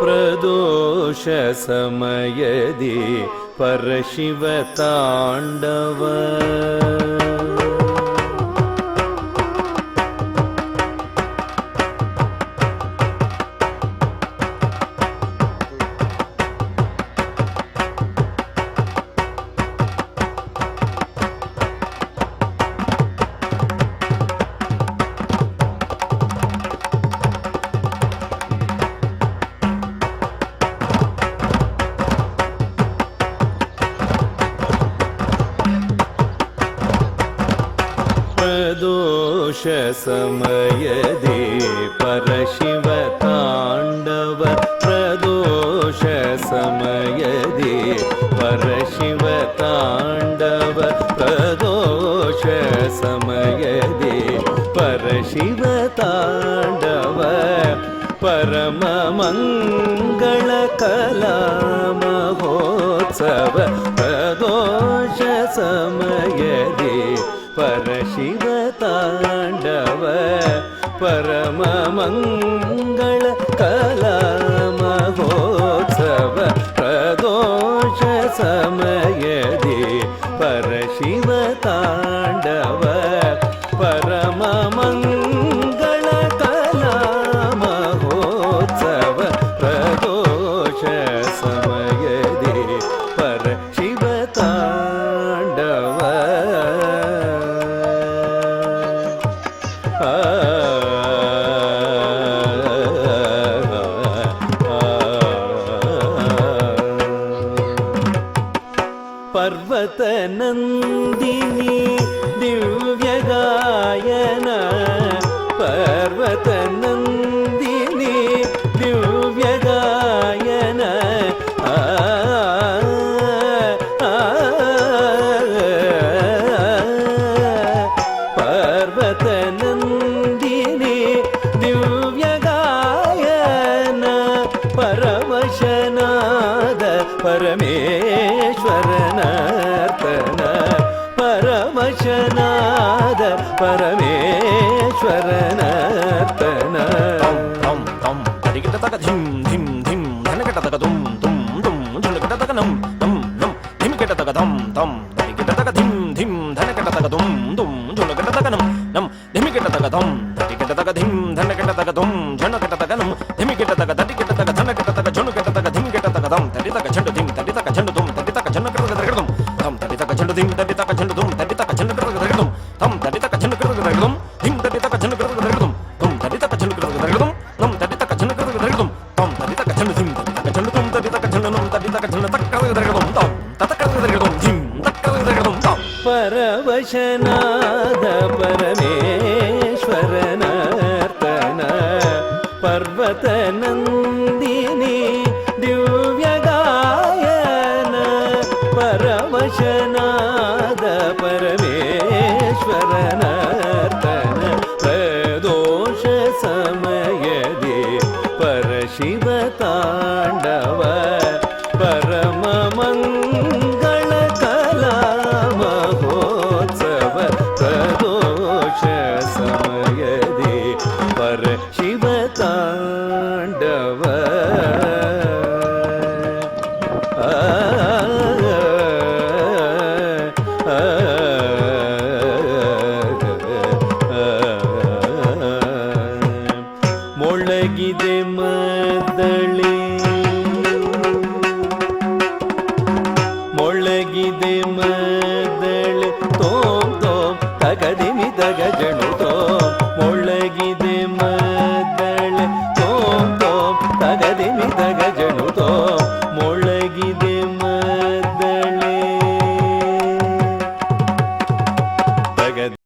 ಪ್ರದೋಷ ಸಮಯದಿ ಪರಶಿವ ತಾಂಡವ ಪ್ರದೋಷ ಸಮಯದಿ ಪರಶಿವ ತಾಂಡವ ಪ್ರದೋಷ ಸಮಯದಿ ಪರಶಿವ ತಾಂಡವ ಪ್ರದೋಷ ಸಮಯದಿ ಪರಶಿವ ತಾಂಡವ ಪರಮ ಮಂಗಳ ಕಲಾ ಮಹೋತ್ಸವ ಪ್ರದೋಷ ಸಮಯದಿ ಪರಶಿವ ತಾಂಡವ ಪರಮ ಮಂಗಳ ಕಲಾ ಮಹೋತ್ಸವ ಪ್ರದೋಷ ಸಮಯದಿ ಪರಶಿವ ತಾಂಡವ ಪರಮ ಮಂಗಳ ಕಲಾ ಮಹೋತ್ಸವ ಪ್ರದೋಷ ಸಮಯದಿ ಪರಶಿವ ತಾಂಡವ ಪರ್ವತ ನಂದಿನಿ ದಿವ್ಯ ಗಾಯನ ಪರ್ವತ ನಂದಿನಿ ದಿವ್ಯ ಗಾಯನ ಪರ್ವತ ನಂದಿನಿ ದಿವ್ಯ ಗಾಯನ ಪರವಶನಾದ ಪರಮೇಶ್ವರನರ್ತನ ಪರವಶನಾದ ಪರಮೇಶ್ವರನರ್ತನ ತಂ ತಂ ತರಿಗಿಟ ತಕ ಧಿಂ ಧಿಂ ಧಿಂ ಧನಗಿಟ ತಕ ದುಂ ದುಂ ದುಂ ಝುಣಗಿಟ ತಕ ನಂ ನಂ ನಂ ಧಿಮಿಗಿಟ ತಕ ಧಂ ತಂ ತರಿಗಿಟ ತಕ ಧಿಂ ಧಿಂ ಧನಗಿಟ ತಕ ದುಂ ದುಂ ಝುಣಗಿಟ ತಕ ನಂ ನಂ ಧಿಮಿಗಿಟ ತಕ ಧಂ ತರಿಗಿಟ ತಕ ಧಿಂ ಧನಗಿಟ ತಕ ದುಂ ಝುಣಗಿಟ ತಕ ನಂ ಧಿಮಿಗಿಟ ತಕ ತರಿಗಿಟ ತಕ ಧನಗಿಟ ತಕ ಝುಣಗಿಟ ತಕ ಧಿಮಿಗಿಟ ತಕ ಧಂ ತರಿ ತಕ ಝಂಡು ಧಿಂ ತರಿ ತಕ ಝಂಡು ದುಂ ತರಿ ತಕ ಝಂಡು ಕರಗ ತರಗದುಂ ಧಂ ತರಿ ತಕ ಝಂಡು ಧಿಂ ತರಿ ತಕ ಝಂಡು ದುಂ ತರಿ ತಕ ಝಂಡು ಕರಗ ತರಗದುಂ ಧಂ ತರಿ ತಕ ಝಂಡು ಕರಗ ತರಗದುಂ ಧಿಂ ತರಿ ತಕ ಝಂಡು ಕರಗ ತರಗದುಂ ಧಂ ತರಿ ತಕ ಝಂಡು ಕರಗ ತರಗದುಂ ನಂ ತರಿ ತಕ ಝಂಡು ಕರಗ ತರಗದುಂ ಧಂ ತರಿ ತಕ ಝಂಡು ಧಿಂ ತರಿ ತಕ ಝಂಡು ದುಂ ತರಿ ತಕ ಝಂಡು ನಂ ತರಿ ತಕ ಝಂಡು ತಕ ಕರಗ ತರಗದುಂ ಧಂ ತತ ಕರಗ ತರಗದುಂ ಧಿಂ ತಕ ಕರಗ ತರಗದುಂ ಧಂ ಪರವಶನಾದ ಪರಮೇಶ್ವರನರ್ತನ ಪರ್ವತ ನಂದಿನಿ ದಿವ್ಯ ಗಾಯನ ಪರವಶನಾದ ಪರಮೇಶ್ವರನರ್ತನ ಪ್ರದೋಷ ಸಮಯದಿ ಪರಶಿವ ತಾಂಡವ ಪರಮ ಮಂಗಳ ಕಲಾ ಮಹೋತ್ಸವ ಪ್ರದೋಷ ಸಮಯದಿ ಪರಶಿವ ತಾಂಡವ ಮೊಳಗಿದೆ ಮದ್ದಳೆ